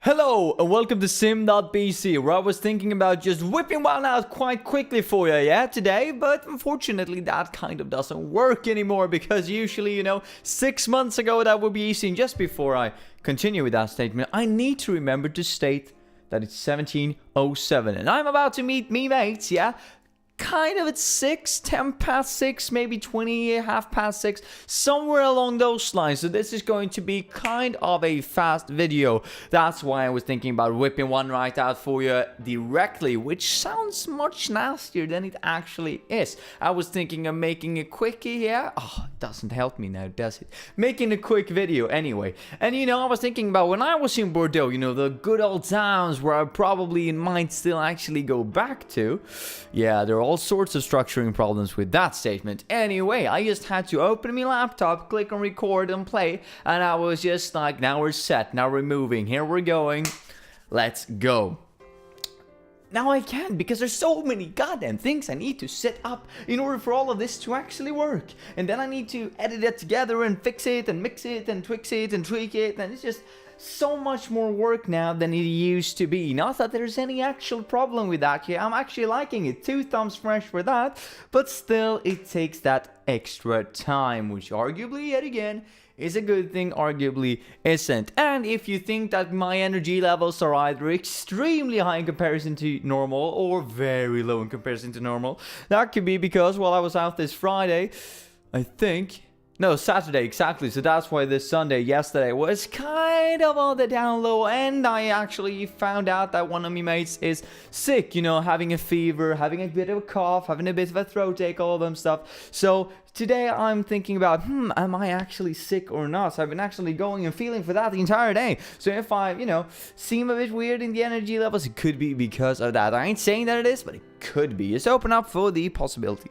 Hello and welcome to sim.bc, where I was thinking about just whipping one out quite quickly for you, today, but unfortunately that kind of doesn't work anymore because usually, 6 months ago that would be easy. And just before I continue with that statement, I need to remember to state that it's 17:07 and I'm about to meet me mates, kind of at 10 past 6, maybe 20, half past 6, somewhere along those lines. So this is going to be kind of a fast video. That's why I was thinking about whipping one right out for you directly, which sounds much nastier than it actually is. I was thinking of making a quickie here. Oh, it doesn't help me now, does it? Making a quick video anyway. And I was thinking about when I was in Bordeaux, the good old times where I probably might still actually go back to. Yeah, there are all sorts of structuring problems with that statement. Anyway, I just had to open my laptop, click on record and play, and I was just like, now we're set, now we're moving, here we're going, let's go. Now I can't because there's so many goddamn things I need to set up in order for all of this to actually work. And then I need to edit it together and fix it and mix it and twix it and tweak it, and it's just so much more work now than it used to be. Not that there's any actual problem with that here. I'm actually liking it. 2 thumbs fresh for that. But still, it takes that extra time, which arguably, yet again, is a good thing, arguably isn't. And if you think that my energy levels are either extremely high in comparison to normal or very low in comparison to normal, that could be because while I was out this Friday, Saturday, exactly. So that's why this Sunday, yesterday, was kind of on the down low. And I actually found out that one of my mates is sick, having a fever, having a bit of a cough, having a bit of a throat ache, all of them stuff. So today I'm thinking about, am I actually sick or not? So I've been actually going and feeling for that the entire day. So if I, seem a bit weird in the energy levels, it could be because of that. I ain't saying that it is, but it could be. Just open up for the possibility.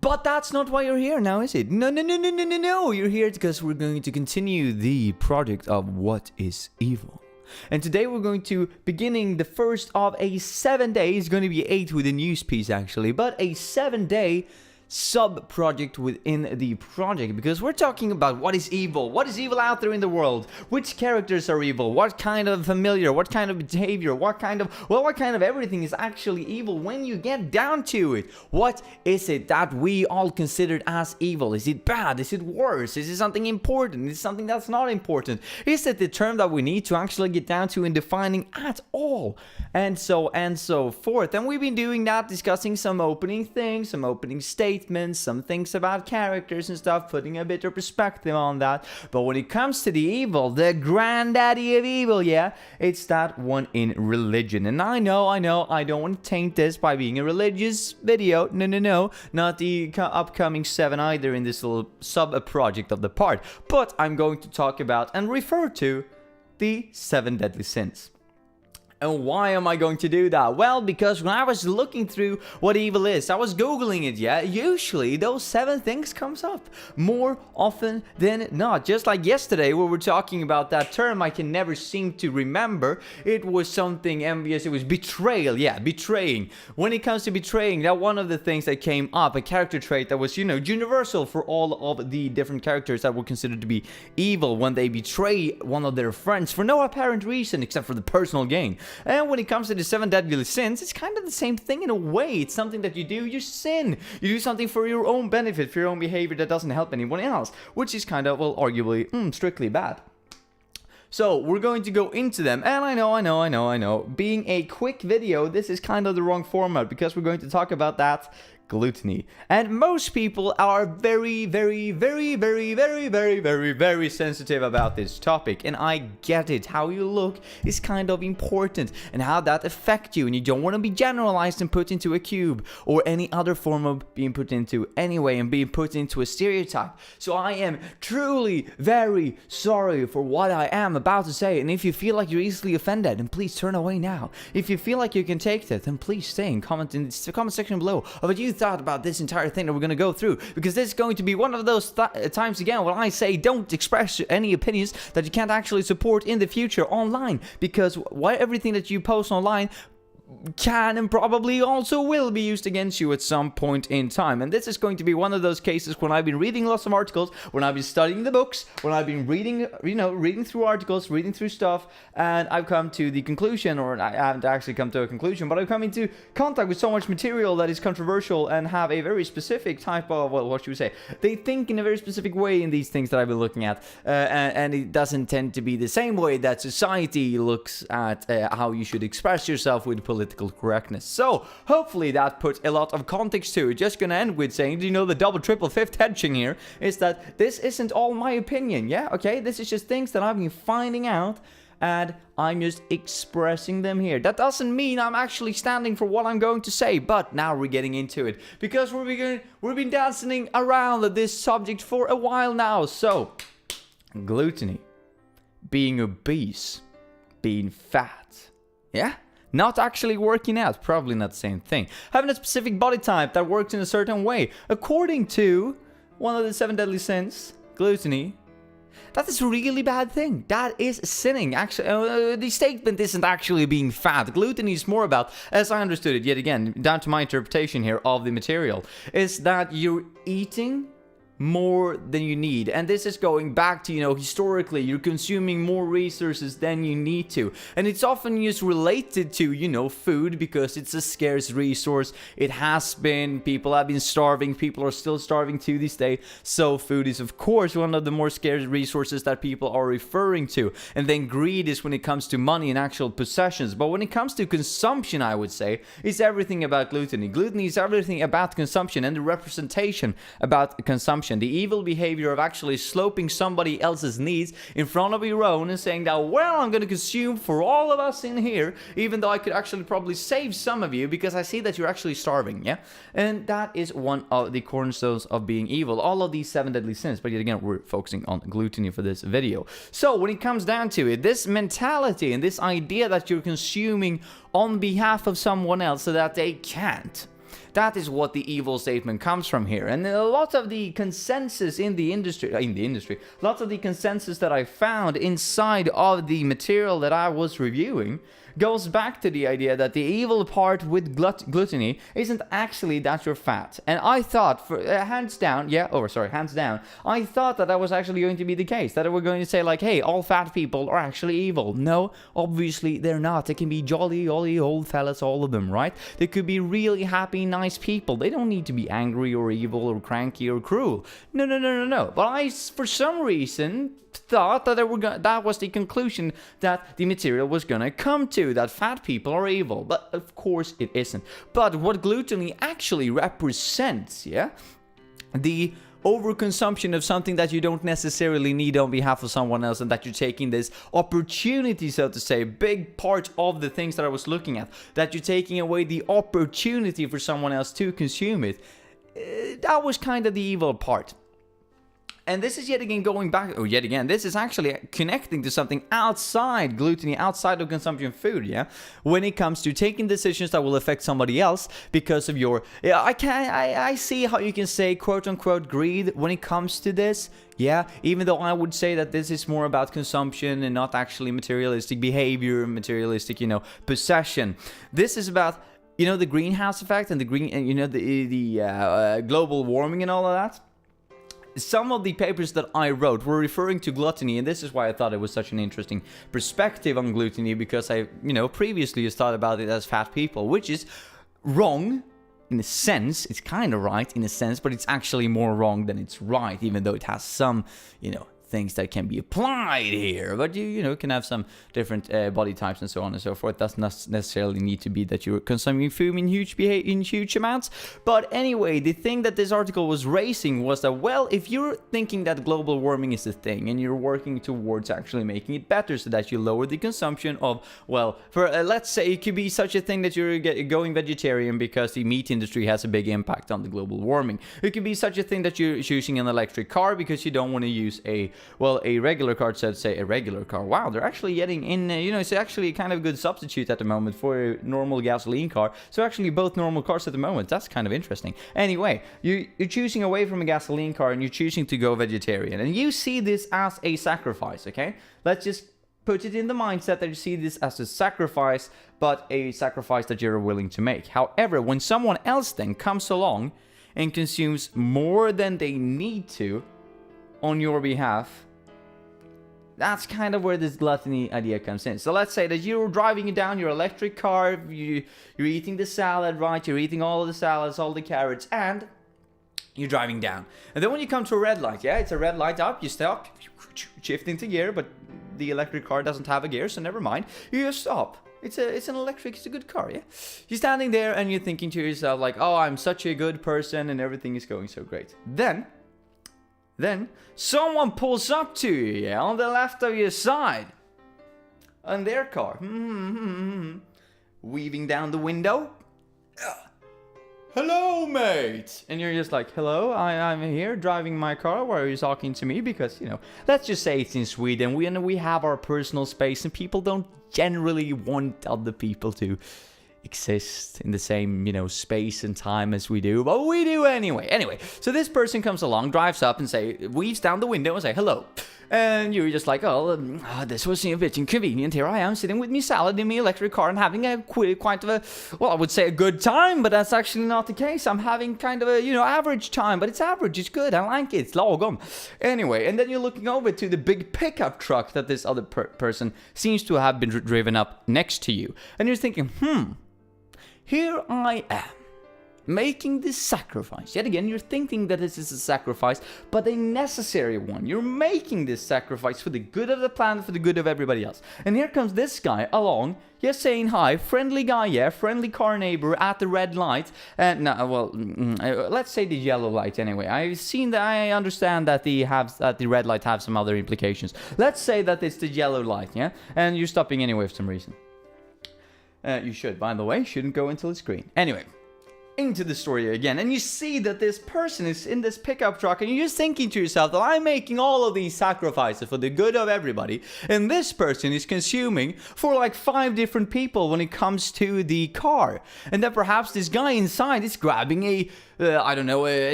But that's not why you're here now, is it? No. You're here because we're going to continue the project of What is Evil. And today we're going to beginning the first of a 7-day, it's going to be 8 with a news piece actually, but a 7-day sub-project within the project, because we're talking about what is evil out there in the world, which characters are evil, what kind of familiar, what kind of behavior, what kind of everything is actually evil when you get down to it. What is it that we all considered as evil? Is it bad? Is it worse? Is it something important? Is it something that's not important? Is it the term that we need to actually get down to in defining at all? And so forth. And we've been doing that, discussing some opening things, some opening statements, some things about characters and stuff, putting a bit of perspective on that. But when it comes to the evil, the granddaddy of evil, it's that one in religion. And I know, I don't want to taint this by being a religious video. No, not the upcoming 7 either in this little sub-project of the part. But I'm going to talk about and refer to the 7 deadly sins. And why am I going to do that? Well, because when I was looking through what evil is, I was Googling it, usually those 7 things comes up more often than not. Just like yesterday where we're talking about that term I can never seem to remember. It was something envious, it was betrayal, betraying. When it comes to betraying, that one of the things that came up, a character trait that was, universal for all of the different characters that were considered to be evil when they betray one of their friends for no apparent reason except for the personal gain. And when it comes to the 7 deadly sins, it's kind of the same thing in a way. It's something that you do, you sin. You do something for your own benefit, for your own behavior that doesn't help anyone else, which is kind of, arguably, strictly bad. So, we're going to go into them, and I know, being a quick video, this is kind of the wrong format, because we're going to talk about that gluttony. And most people are very, very, very, very, very, very, very, very sensitive about this topic. And I get it. How you look is kind of important and how that affects you. And you don't want to be generalized and put into a cube or any other form of being put into anyway and being put into a stereotype. So I am truly very sorry for what I am about to say. And if you feel like you're easily offended, then please turn away now. If you feel like you can take that, then please stay and comment in the comment section below of what you thought about this entire thing that we're going to go through, because this is going to be one of those times again when I say don't express any opinions that you can't actually support in the future online, because everything that you post online can and probably also will be used against you at some point in time. And this is going to be one of those cases when I've been reading lots of articles, when I've been studying the books, when I've been reading, reading through articles, reading through stuff, and I've come to the conclusion, or I haven't actually come to a conclusion, but I've come into contact with so much material that is controversial and have a very specific type of, well, what should we say? They think in a very specific way in these things that I've been looking at, and it doesn't tend to be the same way that society looks at how you should express yourself with political correctness. So hopefully that puts a lot of context to it. Just gonna end with saying, the double, triple, fifth hedging here is that this isn't all my opinion, yeah? Okay, this is just things that I've been finding out, and I'm just expressing them here. That doesn't mean I'm actually standing for what I'm going to say, but now we're getting into it, because we've been dancing around this subject for a while now. So, gluttony, being obese, being fat, yeah? Not actually working out, probably not the same thing. Having a specific body type that works in a certain way. According to one of the 7 deadly sins, gluttony, that is a really bad thing. That is sinning. Actually, the statement isn't actually being fat. Gluttony is more about, as I understood it, yet again, down to my interpretation here of the material, is that you're eating more than you need. And this is going back to, historically, you're consuming more resources than you need to. And it's often just related to, food, because it's a scarce resource. It has been. People have been starving. People are still starving to this day. So food is, of course, one of the more scarce resources that people are referring to. And then greed is when it comes to money and actual possessions. But when it comes to consumption, I would say, it's everything about gluttony. Gluttony is everything about consumption and the representation about consumption. The evil behavior of actually sloping somebody else's needs in front of your own and saying that, well, I'm going to consume for all of us in here, even though I could actually probably save some of you because I see that you're actually starving, yeah? And that is one of the cornerstones of being evil. All of these 7 deadly sins, but yet again, we're focusing on gluttony for this video. So when it comes down to it, this mentality and this idea that you're consuming on behalf of someone else so that they can't, that is what the evil statement comes from here. And a lot of the consensus in the industry, lots of the consensus that I found inside of the material that I was reviewing goes back to the idea that the evil part with gluttony isn't actually that you're fat. And I thought, hands down, I thought that was actually going to be the case. That we're going to say like, hey, all fat people are actually evil. No, obviously they're not. They can be jolly old fellas, all of them, right? They could be really happy, nice people. They don't need to be angry or evil or cranky or cruel. No. But I, for some reason, thought that that was the conclusion that the material was gonna come to, that fat people are evil. But of course it isn't. But what gluttony actually represents, yeah, the overconsumption of something that you don't necessarily need on behalf of someone else, and that you're taking this opportunity, so to say, big part of the things that I was looking at, that you're taking away the opportunity for someone else to consume it. That was kind of the evil part. And this is yet again, this is actually connecting to something outside gluttony, outside of consumption of food, yeah? When it comes to taking decisions that will affect somebody else because of your, I see how you can say quote-unquote greed when it comes to this, yeah? Even though I would say that this is more about consumption and not actually materialistic behavior, materialistic, possession. This is about, the greenhouse effect and the global warming and all of that. Some of the papers that I wrote were referring to gluttony, and this is why I thought it was such an interesting perspective on gluttony, because I, previously just thought about it as fat people, which is wrong in a sense. It's kind of right in a sense, but it's actually more wrong than it's right, even though it has some, things that can be applied here, but you can have some different body types and so on and so forth. Does not necessarily need to be that you're consuming food in huge amounts. But anyway, the thing that this article was raising was that, well, if you're thinking that global warming is a thing and you're working towards actually making it better so that you lower the consumption of, well, for let's say it could be such a thing that you're going vegetarian because the meat industry has a big impact on the global warming. It could be such a thing that you're choosing an electric car because you don't want to use a regular car, so to say, a regular car. Wow, they're actually getting in, it's actually kind of a good substitute at the moment for a normal gasoline car. So actually both normal cars at the moment. That's kind of interesting. Anyway, you're choosing away from a gasoline car and you're choosing to go vegetarian. And you see this as a sacrifice, okay? Let's just put it in the mindset that you see this as a sacrifice, but a sacrifice that you're willing to make. However, when someone else then comes along and consumes more than they need to on your behalf, that's kind of where this gluttony idea comes in. So let's say that you're driving down your electric car, you're eating the salad, right? You're eating all of the salads, all the carrots, and you're driving down. And then when you come to a red light, it's a red light up, you stop, shift into gear, but the electric car doesn't have a gear, so never mind. You just stop. It's an electric, it's a good car, yeah? You're standing there and you're thinking to yourself like, oh, I'm such a good person and everything is going so great. Then someone pulls up to you, on the left of your side, on their car, weaving down the window. Hello, mate! And you're just like, hello, I'm here driving my car. Why are you talking to me? Because, let's just say it's in Sweden. We have our personal space and people don't generally want other people to exist in the same, space and time as we do, but we do anyway. So this person comes along, drives up and weaves down the window and say hello. And you're just like, this was a bit inconvenient. Here I am sitting with me salad in my electric car and having I would say a good time, but that's actually not the case. I'm having kind of a, average time, but it's average, it's good, I like it, it's lagom. Anyway, and then you're looking over to the big pickup truck that this other person seems to have been driven up next to you. And you're thinking, here I am, making this sacrifice. Yet again, you're thinking that this is a sacrifice, but a necessary one. You're making this sacrifice for the good of the planet, for the good of everybody else. And here comes this guy along, saying hi, friendly guy, friendly car neighbor at the red light. Let's say the yellow light anyway. I understand that the red light have some other implications. Let's say that it's the yellow light, and you're stopping anyway for some reason. You should, by the way, shouldn't go until it's green. Anyway, into the story again, and you see that this person is in this pickup truck, and you're just thinking to yourself that I'm making all of these sacrifices for the good of everybody, and this person is consuming for like 5 different people when it comes to the car. And then perhaps this guy inside is grabbing a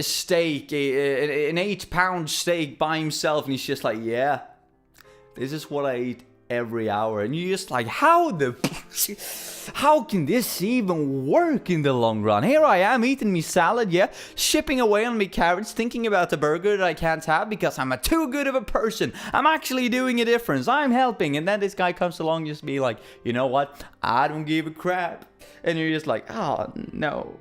steak, an 8-pound steak by himself, and he's just like, this is what I eat every hour. And you're just like, how can this even work in the long run? Here I am eating me salad, shipping away on me carrots, thinking about the burger that I can't have because I'm too good of a person. I'm actually doing a difference, I'm helping. And then this guy comes along, just be like, you know what, I don't give a crap. And you're just like, oh no.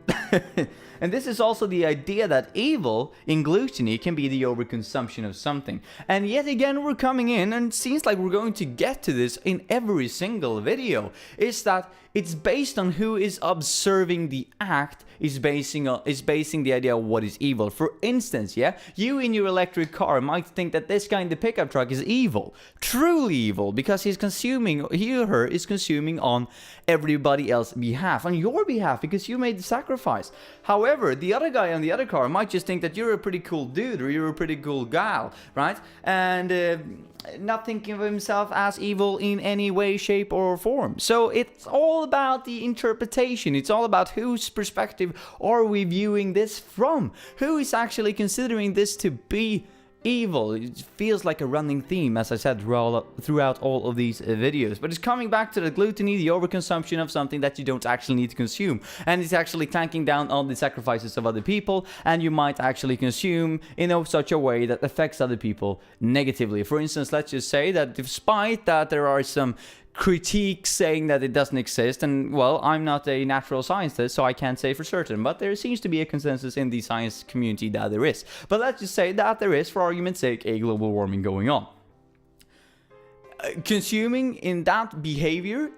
And this is also the idea that evil in gluttony can be the overconsumption of something. And yet again, we're coming in, and it seems like we're going to get to this in every single video, is that it's based on who is observing the act, is basing the idea of what is evil. For instance, you in your electric car might think that this guy in the pickup truck is evil, truly evil, because he or her is consuming on everybody else's behalf, on your behalf, because you made the sacrifice. However, the other guy on the other car might just think that you're a pretty cool dude or you're a pretty cool gal, right? And not thinking of himself as evil in any way, shape, or form. So it's all about the interpretation. It's all about whose perspective are we viewing this from? Who is actually considering this to be evil? It feels like a running theme, as I said, throughout all of these videos. But it's coming back to the gluttony, the overconsumption of something that you don't actually need to consume. And it's actually clanking down on the sacrifices of other people, and you might actually consume in such a way that affects other people negatively. For instance, let's just say that despite that there are some critiques saying that it doesn't exist, and well, I'm not a natural scientist, so I can't say for certain, but there seems to be a consensus in the science community that there is. But let's just say that there is, for argument's sake, a global warming going on. Consuming in that behavior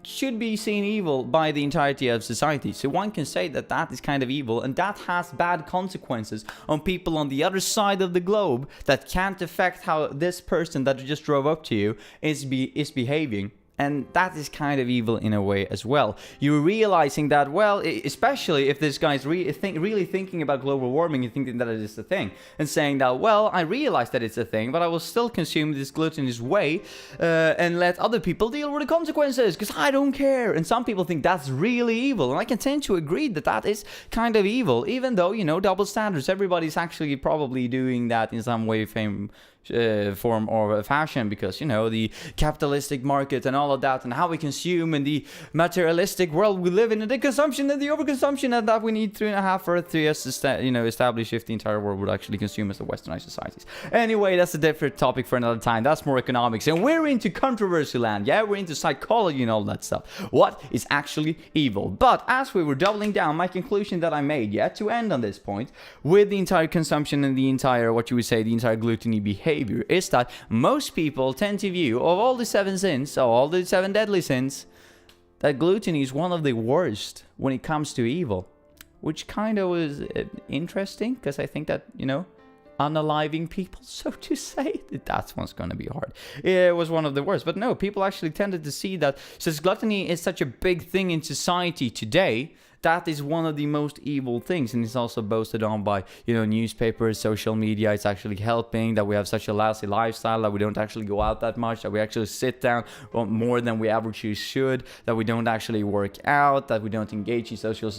should be seen evil by the entirety of society. So one can say that that is kind of evil, and that has bad consequences on people on the other side of the globe that can't affect how this person that just drove up to you is behaving. And that is kind of evil in a way as well. You're realizing that, well, especially if this guy's really thinking about global warming and thinking that it is a thing, and saying that, well, I realize that it's a thing, but I will still consume this glutinous way and let other people deal with the consequences because I don't care. And some people think that's really evil, and I can tend to agree that that is kind of evil, even though, you know, double standards. Everybody's actually probably doing that in some way, form or fashion, because, you know, the capitalistic market and all of that, and how we consume, and the materialistic world we live in, and the consumption and the overconsumption, and that we need 3.5 Earth to establish if the entire world would actually consume as the westernized societies. Anyway, that's a different topic for another time. That's more economics, and we're into controversy land. Yeah, we're into psychology and all that stuff. What is actually evil? But as we were doubling down, my conclusion that I made, yeah, to end on this point with the entire consumption and the entire, what you would say, the entire gluttony behavior, is that most people tend to view, of all the 7 sins, or all the 7 deadly sins, that gluttony is one of the worst when it comes to evil. Which kind of was interesting, because I think that, you know, unaliving people, so to say, that's what's going to be hard. It was one of the worst. But no, people actually tended to see that since gluttony is such a big thing in society today, that is one of the most evil things, and it's also boasted on by, you know, newspapers, social media. It's actually helping that we have such a lousy lifestyle, that we don't actually go out that much, that we actually sit down more than we averagely should, that we don't actually work out, that we don't engage in social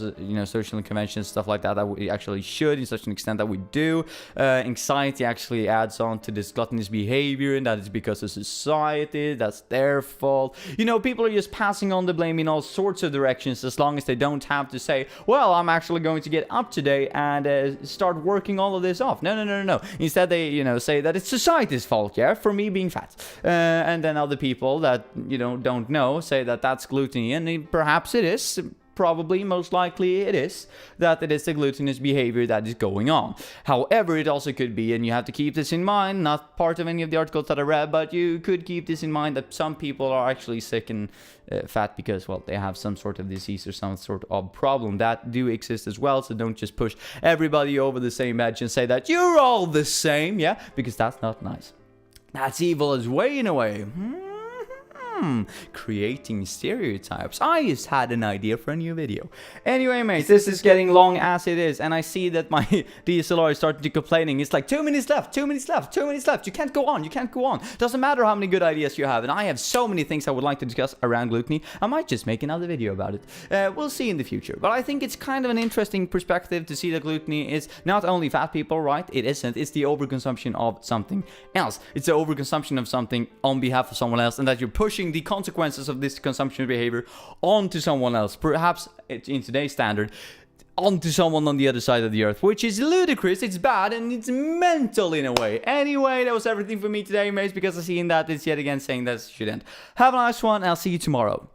conventions, stuff like that, that we actually should in such an extent that we do. Anxiety actually adds on to this gluttonous behavior, and that is because of society. That's their fault. You know, people are just passing on the blame in all sorts of directions, as long as they don't have to say, well, I'm actually going to get up today and start working all of this off. No. Instead, they, you know, say that it's society's fault, yeah, for me being fat. And then other people that, you know, don't know say that that's gluttony, and perhaps it is. Probably, most likely it is, that it is the glutinous behavior that is going on. However, it also could be, and you have to keep this in mind, not part of any of the articles that I read, but you could keep this in mind, that some people are actually sick and fat because, well, they have some sort of disease or some sort of problem. That do exist as well, so don't just push everybody over the same edge and say that you're all the same, yeah, because that's not nice. That's evil as way in a way. Creating stereotypes. I just had an idea for a new video. Anyway, mates, this is getting long as it is, and I see that my DSLR is starting to complaining. It's like 2 minutes left, 2 minutes left, 2 minutes left. You can't go on, you can't go on. Doesn't matter how many good ideas you have, and I have so many things I would like to discuss around gluttony. I might just make another video about it. We'll see in the future. But I think it's kind of an interesting perspective to see that gluttony is not only fat people, right? It isn't. It's the overconsumption of something else. It's the overconsumption of something on behalf of someone else, and that you're pushing the consequences of this consumption behavior onto someone else, perhaps in today's standard, onto someone on the other side of the earth, which is ludicrous, it's bad, and it's mental in a way. Anyway, that was everything for me today, mates, because I've seen that it's yet again saying that it should end. Have a nice one, and I'll see you tomorrow.